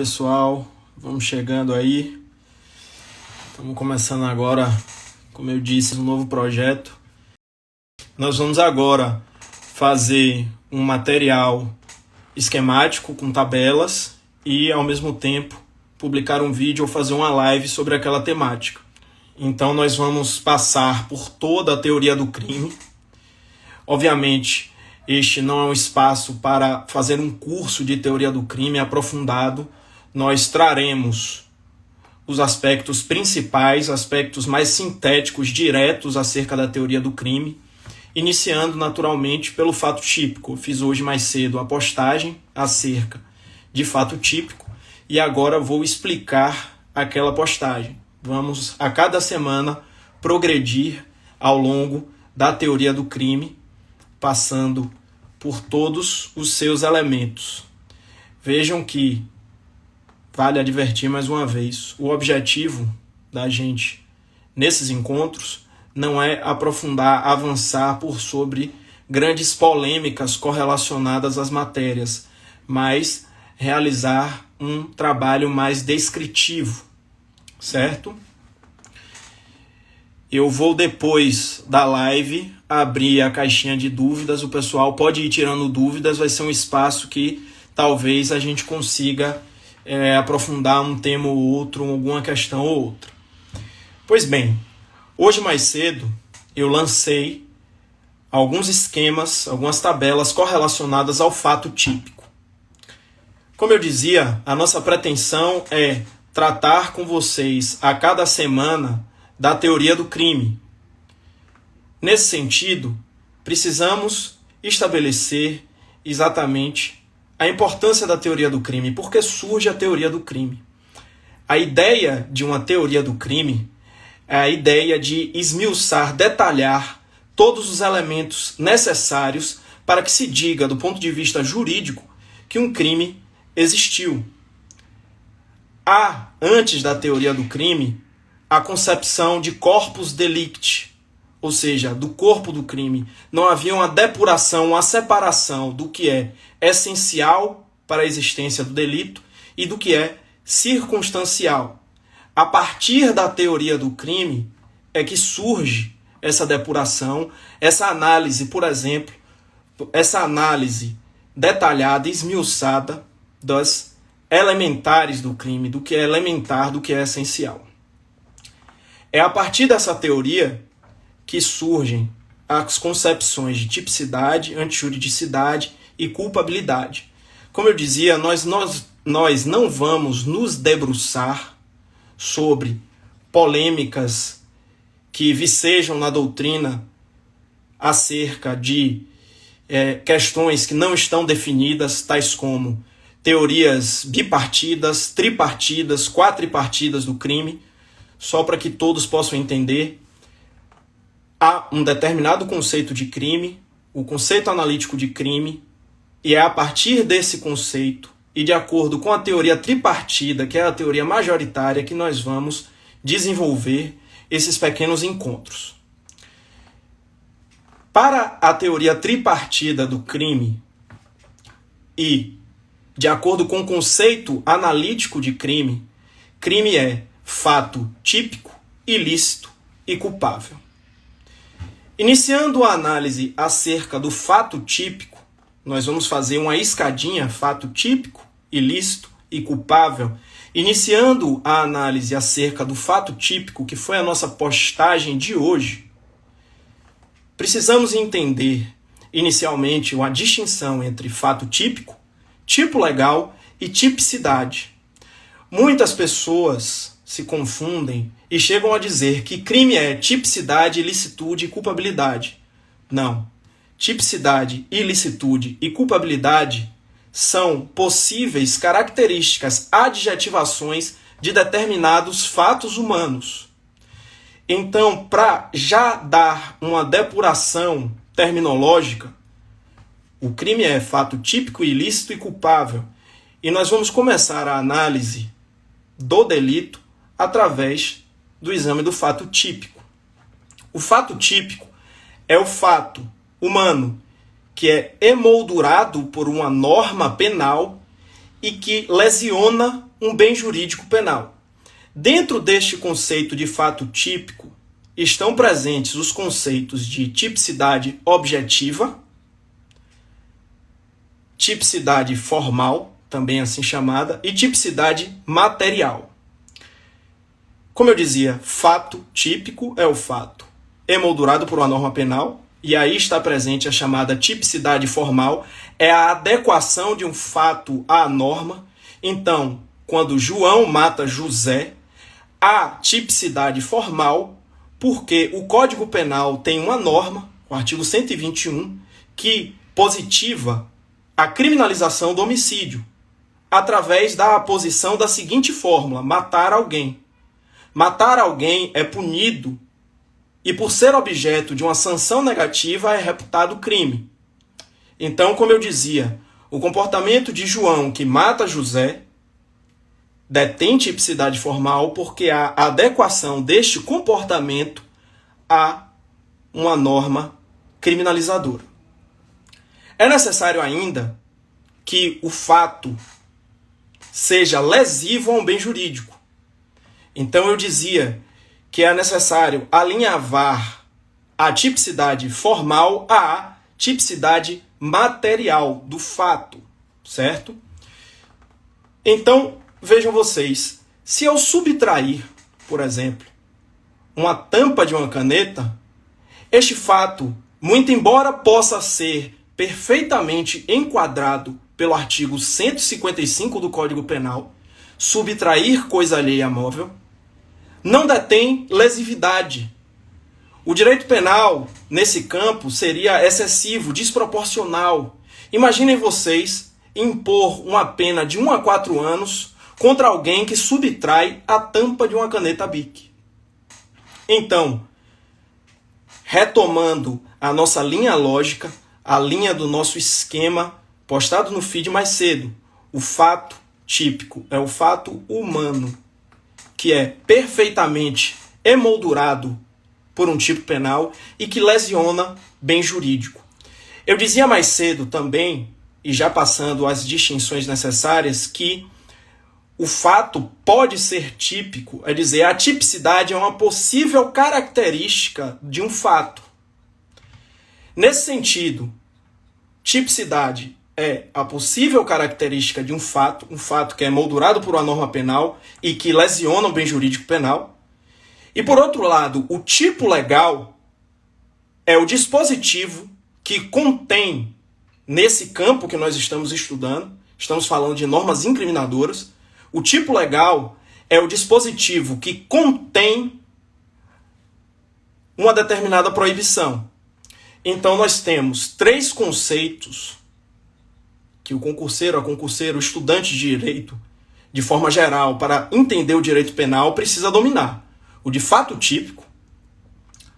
pessoal, vamos chegando aí. Estamos começando agora, como eu disse, um novo projeto. Nós vamos agora fazer um material esquemático com tabelas e, ao mesmo tempo, publicar um vídeo ou fazer uma live sobre aquela temática. Então, nós vamos passar por toda a teoria do crime. Obviamente, este não é um espaço para fazer um curso de teoria do crime aprofundado. Nós traremos os aspectos principais, aspectos mais sintéticos, diretos acerca da teoria do crime, iniciando naturalmente pelo fato típico. Eu fiz hoje mais cedo a postagem acerca de fato típico e agora vou explicar aquela postagem. Vamos, a cada semana, progredir ao longo da teoria do crime, passando por todos os seus elementos. Vejam que, vale advertir mais uma vez, o objetivo da gente nesses encontros não é aprofundar, avançar por sobre grandes polêmicas correlacionadas às matérias, mas realizar um trabalho mais descritivo, certo? Eu vou, depois da live, abrir a caixinha de dúvidas. O pessoal pode ir tirando dúvidas. Vai ser um espaço que talvez a gente consiga aprofundar um tema ou outro, alguma questão ou outra. Pois bem, hoje mais cedo eu lancei alguns esquemas, algumas tabelas correlacionadas ao fato típico. Como eu dizia, a nossa pretensão é tratar com vocês a cada semana da teoria do crime. Nesse sentido, precisamos estabelecer exatamente a importância da teoria do crime. Por que surge a teoria do crime? A ideia de uma teoria do crime é a ideia de esmiuçar, detalhar todos os elementos necessários para que se diga, do ponto de vista jurídico, que um crime existiu. Há, antes da teoria do crime, a concepção de corpus delicti, ou seja, do corpo do crime. Não havia uma depuração, uma separação do que é essencial para a existência do delito e do que é circunstancial. A partir da teoria do crime é que surge essa depuração, essa análise, por exemplo, essa análise detalhada, esmiuçada das elementares do crime, do que é elementar, do que é essencial. É a partir dessa teoria que surgem as concepções de tipicidade, antijuridicidade e culpabilidade. Como eu dizia, nós não vamos nos debruçar sobre polêmicas que vicejam na doutrina acerca de questões que não estão definidas, tais como teorias bipartidas, tripartidas, quadripartidas do crime. Só para que todos possam entender, há um determinado conceito de crime, o conceito analítico de crime, e é a partir desse conceito e de acordo com a teoria tripartida, que é a teoria majoritária, que nós vamos desenvolver esses pequenos encontros. Para a teoria tripartida do crime e de acordo com o conceito analítico de crime, crime é fato típico, ilícito e culpável. Iniciando a análise acerca do fato típico, nós vamos fazer uma escadinha, fato típico, ilícito e culpável. Iniciando a análise acerca do fato típico, que foi a nossa postagem de hoje, precisamos entender, inicialmente, uma distinção entre fato típico, tipo legal e tipicidade. Muitas pessoas se confundem e chegam a dizer que crime é tipicidade, ilicitude e culpabilidade. Não. Tipicidade, ilicitude e culpabilidade são possíveis características, adjetivações de determinados fatos humanos. Então, para já dar uma depuração terminológica, o crime é fato típico, ilícito e culpável. E nós vamos começar a análise do delito através do exame do fato típico. O fato típico é o fato humano que é emoldurado por uma norma penal e que lesiona um bem jurídico penal. Dentro deste conceito de fato típico, estão presentes os conceitos de tipicidade objetiva, tipicidade formal, também assim chamada, e tipicidade material. Como eu dizia, fato típico é o fato emoldurado por uma norma penal, e aí está presente a chamada tipicidade formal, é a adequação de um fato à norma. Então, quando João mata José, há tipicidade formal, porque o Código Penal tem uma norma, o artigo 121, que positiva a criminalização do homicídio, através da aposição da seguinte fórmula: matar alguém. Matar alguém é punido e, por ser objeto de uma sanção negativa, é reputado crime. Então, como eu dizia, o comportamento de João, que mata José, detém tipicidade formal porque há adequação deste comportamento a uma norma criminalizadora. É necessário ainda que o fato seja lesivo a um bem jurídico. Então eu dizia que é necessário alinhavar a tipicidade formal à tipicidade material do fato, certo? Então, vejam vocês, se eu subtrair, por exemplo, uma tampa de uma caneta, este fato, muito embora possa ser perfeitamente enquadrado pelo artigo 155 do Código Penal, subtrair coisa alheia móvel, não detém lesividade. O direito penal, nesse campo, seria excessivo, desproporcional. Imaginem vocês impor uma pena de 1 a 4 anos contra alguém que subtrai a tampa de uma caneta Bic. Então, retomando a nossa linha lógica, a linha do nosso esquema postado no feed mais cedo, o fato típico é o fato humano, que é perfeitamente emoldurado por um tipo penal e que lesiona bem jurídico. Eu dizia mais cedo também, e já passando as distinções necessárias, que o fato pode ser típico, é dizer, a tipicidade é uma possível característica de um fato. Nesse sentido, tipicidade é a possível característica de um fato que é moldurado por uma norma penal e que lesiona o bem jurídico penal. E, por outro lado, o tipo legal é o dispositivo que contém, nesse campo que nós estamos estudando, estamos falando de normas incriminadoras, o tipo legal é o dispositivo que contém uma determinada proibição. Então, nós temos 3 conceitos que o concurseiro, a concurseira, o estudante de direito, de forma geral, para entender o direito penal, precisa dominar. O de fato típico,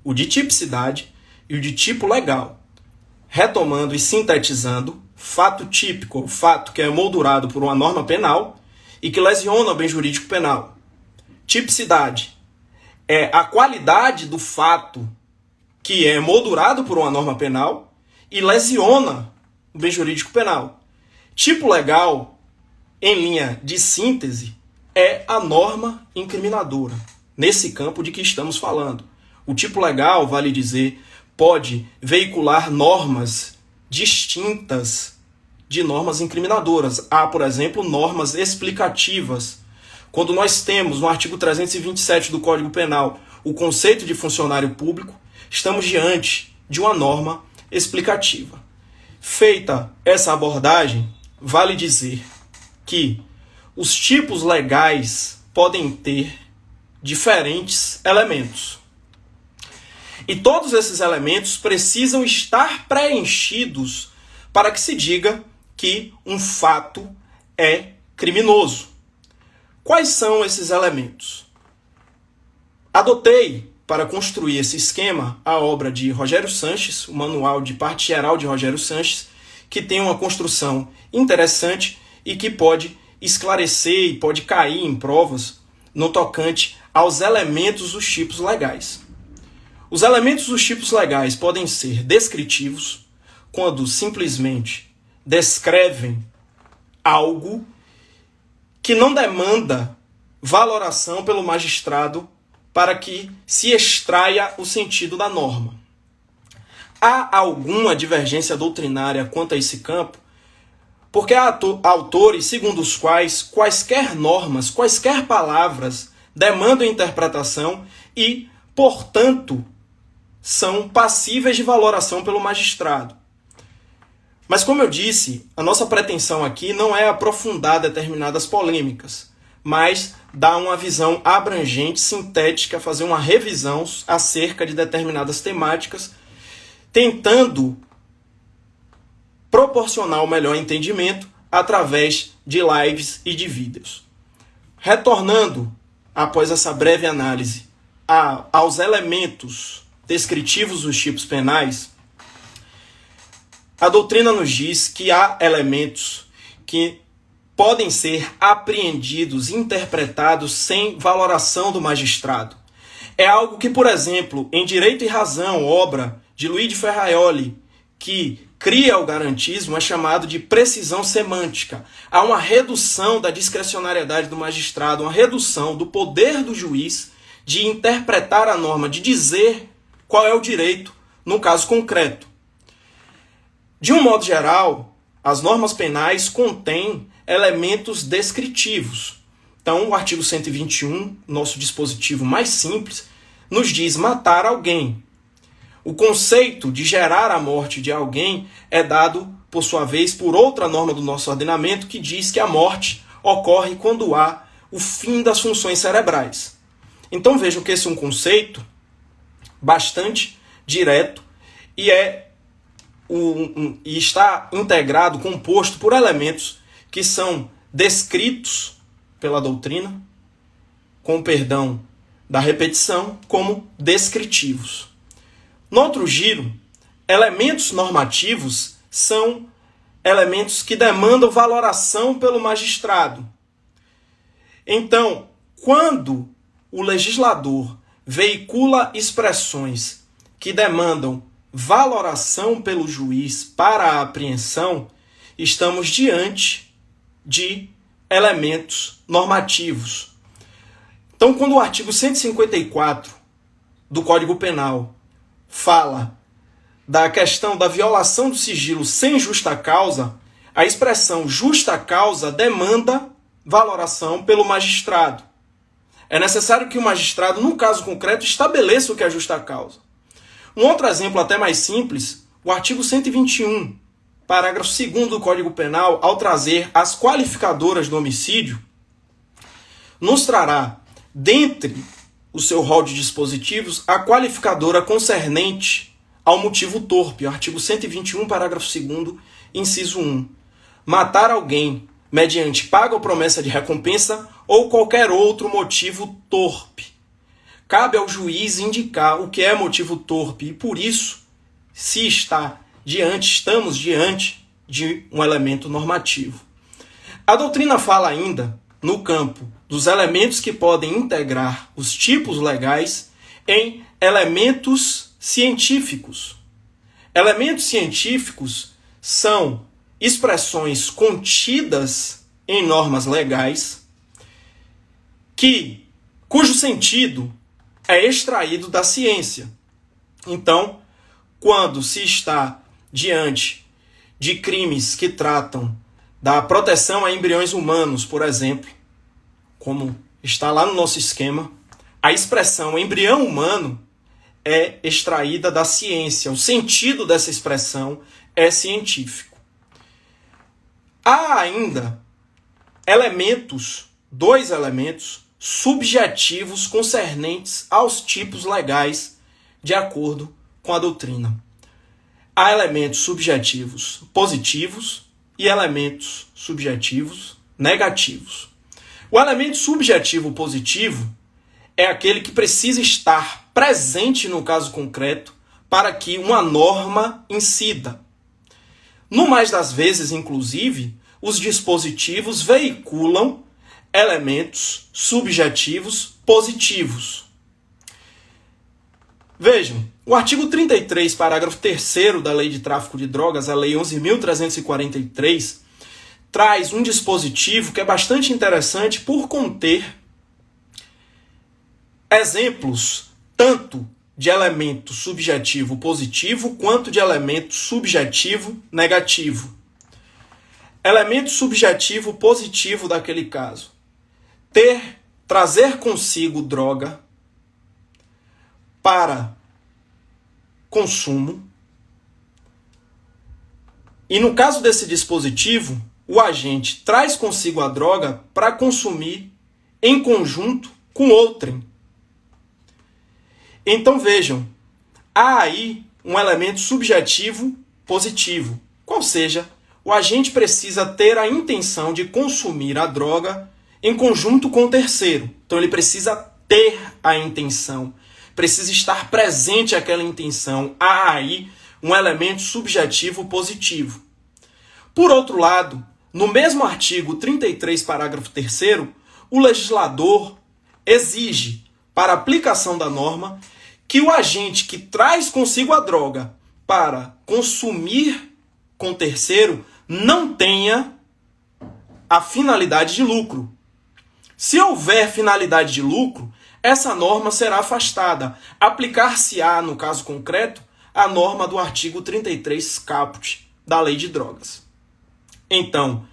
o de tipicidade e o de tipo legal. Retomando e sintetizando, fato típico, o fato que é moldurado por uma norma penal e que lesiona o bem jurídico penal. Tipicidade é a qualidade do fato que é moldurado por uma norma penal e lesiona o bem jurídico penal. Tipo legal, em linha de síntese, é a norma incriminadora, nesse campo de que estamos falando. O tipo legal, vale dizer, pode veicular normas distintas de normas incriminadoras. Há, por exemplo, normas explicativas. Quando nós temos no artigo 327 do Código Penal o conceito de funcionário público, estamos diante de uma norma explicativa. Feita essa abordagem, vale dizer que os tipos legais podem ter diferentes elementos. E todos esses elementos precisam estar preenchidos para que se diga que um fato é criminoso. Quais são esses elementos? Adotei, para construir esse esquema, a obra de Rogério Sanches, o Manual de Parte Geral de Rogério Sanches, que tem uma construção interessante e que pode esclarecer e pode cair em provas no tocante aos elementos dos tipos legais. Os elementos dos tipos legais podem ser descritivos, quando simplesmente descrevem algo que não demanda valoração pelo magistrado para que se extraia o sentido da norma. Há alguma divergência doutrinária quanto a esse campo? Porque há autores segundo os quais quaisquer normas, quaisquer palavras demandam interpretação e, portanto, são passíveis de valoração pelo magistrado. Mas, como eu disse, a nossa pretensão aqui não é aprofundar determinadas polêmicas, mas dar uma visão abrangente, sintética, fazer uma revisão acerca de determinadas temáticas, tentando proporcionar o melhor entendimento através de lives e de vídeos. Retornando, após essa breve análise, aos elementos descritivos dos tipos penais, a doutrina nos diz que há elementos que podem ser apreendidos, interpretados sem valoração do magistrado. É algo que, por exemplo, em Direito e Razão, obra de Luigi Ferraioli, que cria o garantismo, é chamado de precisão semântica. Há uma redução da discricionariedade do magistrado, uma redução do poder do juiz de interpretar a norma, de dizer qual é o direito no caso concreto. De um modo geral, as normas penais contêm elementos descritivos. Então, o artigo 121, nosso dispositivo mais simples, nos diz matar alguém. O conceito de gerar a morte de alguém é dado, por sua vez, por outra norma do nosso ordenamento que diz que a morte ocorre quando há o fim das funções cerebrais. Então vejam que esse é um conceito bastante direto e está integrado, composto por elementos que são descritos pela doutrina, com perdão da repetição, como descritivos. No outro giro, elementos normativos são elementos que demandam valoração pelo magistrado. Então, quando o legislador veicula expressões que demandam valoração pelo juiz para a apreensão, estamos diante de elementos normativos. Então, quando o artigo 154 do Código Penal fala da questão da violação do sigilo sem justa causa, a expressão justa causa demanda valoração pelo magistrado. É necessário que o magistrado, no caso concreto, estabeleça o que é justa causa. Um outro exemplo até mais simples, o artigo 121, parágrafo 2º do Código Penal, ao trazer as qualificadoras do homicídio, nos trará, dentre o seu rol de dispositivos, a qualificadora concernente ao motivo torpe, o artigo 121, parágrafo 2º, inciso 1. Matar alguém mediante paga ou promessa de recompensa ou qualquer outro motivo torpe. Cabe ao juiz indicar o que é motivo torpe e, por isso, estamos diante de um elemento normativo. A doutrina fala ainda, no campo dos elementos que podem integrar os tipos legais, em elementos científicos. Elementos científicos são expressões contidas em normas legais cujo sentido é extraído da ciência. Então, quando se está diante de crimes que tratam da proteção a embriões humanos, por exemplo, como está lá no nosso esquema, a expressão embrião humano é extraída da ciência. O sentido dessa expressão é científico. Há ainda dois elementos subjetivos concernentes aos tipos legais de acordo com a doutrina. Há elementos subjetivos positivos e elementos subjetivos negativos. O elemento subjetivo positivo é aquele que precisa estar presente no caso concreto para que uma norma incida. No mais das vezes, inclusive, os dispositivos veiculam elementos subjetivos positivos. Vejam, o artigo 33, parágrafo 3º da Lei de Tráfico de Drogas, a Lei 11.343, traz um dispositivo que é bastante interessante por conter exemplos tanto de elemento subjetivo positivo quanto de elemento subjetivo negativo. Elemento subjetivo positivo daquele caso: trazer consigo droga para consumo. E no caso desse dispositivo, o agente traz consigo a droga para consumir em conjunto com outrem. Então vejam, há aí um elemento subjetivo positivo, qual seja, o agente precisa ter a intenção de consumir a droga em conjunto com o terceiro. Então ele precisa ter a intenção, precisa estar presente aquela intenção. Há aí um elemento subjetivo positivo. Por outro lado, no mesmo artigo 33, parágrafo 3º, o legislador exige, para aplicação da norma, que o agente que traz consigo a droga para consumir com terceiro não tenha a finalidade de lucro. Se houver finalidade de lucro, essa norma será afastada. Aplicar-se-á, no caso concreto, a norma do artigo 33 caput da Lei de Drogas. Então,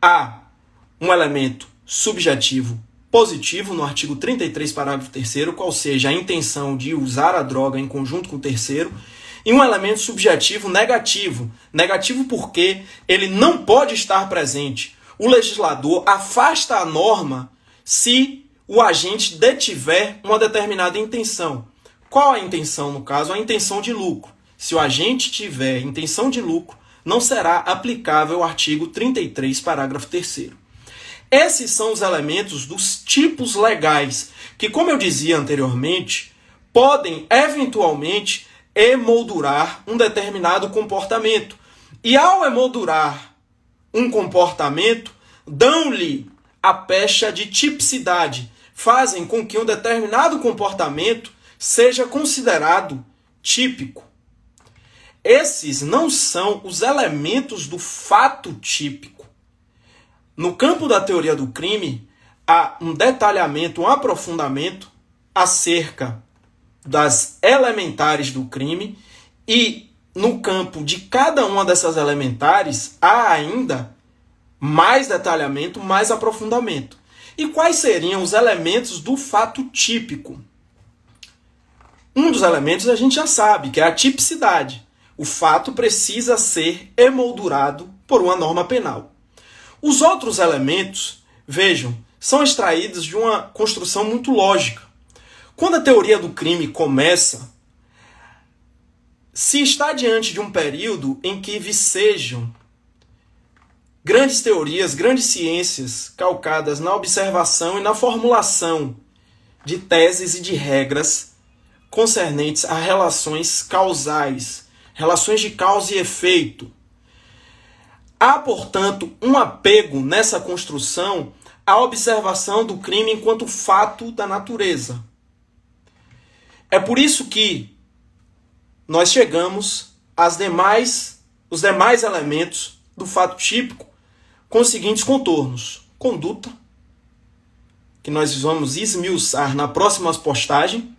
há um elemento subjetivo positivo no artigo 33, parágrafo 3º, qual seja a intenção de usar a droga em conjunto com o terceiro, e um elemento subjetivo negativo. Negativo porque ele não pode estar presente. O legislador afasta a norma se o agente detiver uma determinada intenção. Qual a intenção, no caso? A intenção de lucro. Se o agente tiver intenção de lucro, não será aplicável o artigo 33, parágrafo 3º. Esses são os elementos dos tipos legais, que, como eu dizia anteriormente, podem eventualmente emoldurar um determinado comportamento. E ao emoldurar um comportamento, dão-lhe a pecha de tipicidade, fazem com que um determinado comportamento seja considerado típico. Esses não são os elementos do fato típico. No campo da teoria do crime, há um detalhamento, um aprofundamento acerca das elementares do crime, e no campo de cada uma dessas elementares há ainda mais detalhamento, mais aprofundamento. E quais seriam os elementos do fato típico? Um dos elementos a gente já sabe, que é a tipicidade. O fato precisa ser emoldurado por uma norma penal. Os outros elementos, vejam, são extraídos de uma construção muito lógica. Quando a teoria do crime começa, se está diante de um período em que vicejam grandes teorias, grandes ciências calcadas na observação e na formulação de teses e de regras concernentes a relações causais, relações de causa e efeito. Há, portanto, um apego nessa construção à observação do crime enquanto fato da natureza. É por isso que nós chegamos os demais elementos do fato típico com os seguintes contornos: conduta, que nós vamos esmiuçar na próxima postagem,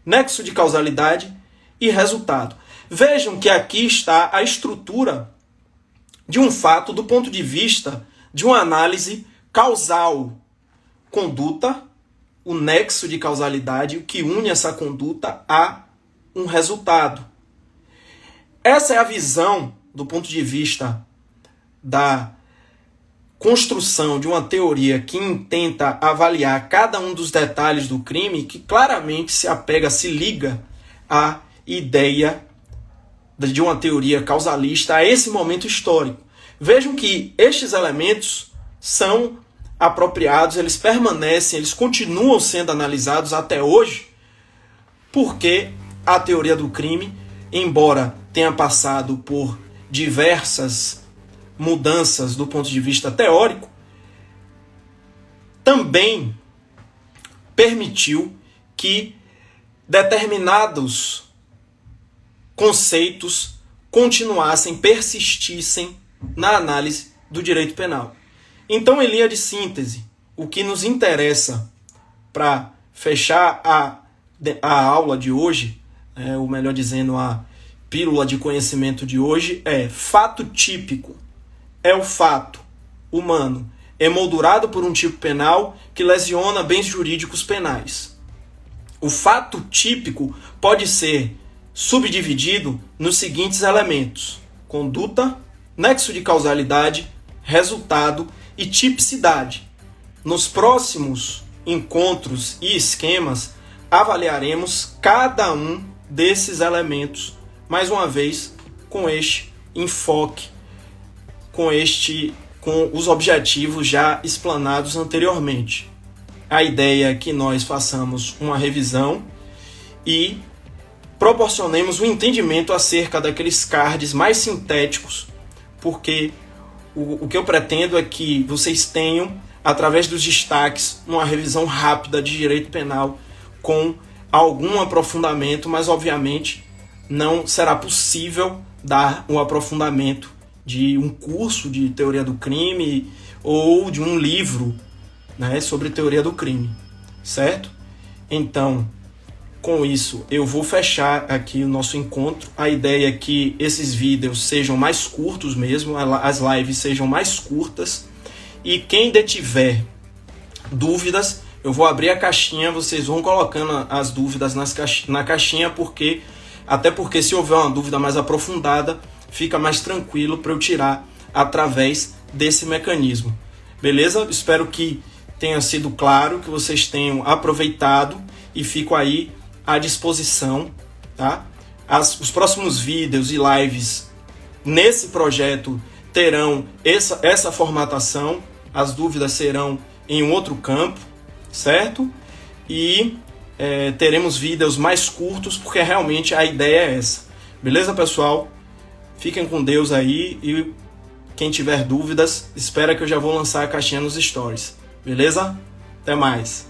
nexo de causalidade e resultado. Vejam que aqui está a estrutura de um fato do ponto de vista de uma análise causal. Conduta, o nexo de causalidade, o que une essa conduta a um resultado. Essa é a visão do ponto de vista da construção de uma teoria que tenta avaliar cada um dos detalhes do crime, que claramente se liga à ideia de uma teoria causalista a esse momento histórico. Vejam que estes elementos são apropriados, eles permanecem, eles continuam sendo analisados até hoje, porque a teoria do crime, embora tenha passado por diversas mudanças do ponto de vista teórico, também permitiu que determinados conceitos persistissem na análise do direito penal. Então, em linha de síntese, o que nos interessa para fechar a aula de hoje, ou melhor dizendo, a pílula de conhecimento de hoje, é fato típico. É o fato humano emoldurado por um tipo penal que lesiona bens jurídicos penais. O fato típico pode ser subdividido nos seguintes elementos: conduta, nexo de causalidade, resultado e tipicidade. Nos próximos encontros e esquemas, avaliaremos cada um desses elementos, mais uma vez, com este enfoque, com os objetivos já explanados anteriormente. A ideia é que nós façamos uma revisão e proporcionemos um entendimento acerca daqueles cards mais sintéticos, porque o que eu pretendo é que vocês tenham, através dos destaques, uma revisão rápida de direito penal com algum aprofundamento, mas obviamente não será possível dar um aprofundamento de um curso de teoria do crime ou de um livro, né, sobre teoria do crime, certo? Então, com isso, eu vou fechar aqui o nosso encontro. A ideia é que esses vídeos sejam mais curtos mesmo, as lives sejam mais curtas. E quem tiver dúvidas, eu vou abrir a caixinha, vocês vão colocando as dúvidas na caixinha, até porque se houver uma dúvida mais aprofundada, fica mais tranquilo para eu tirar através desse mecanismo. Beleza? Espero que tenha sido claro, que vocês tenham aproveitado e fico aí à disposição, tá? Os próximos vídeos e lives nesse projeto terão essa formatação, as dúvidas serão em um outro campo, certo? E teremos vídeos mais curtos, porque realmente a ideia é essa. Beleza, pessoal? Fiquem com Deus aí e quem tiver dúvidas, espera que eu já vou lançar a caixinha nos stories. Beleza? Até mais!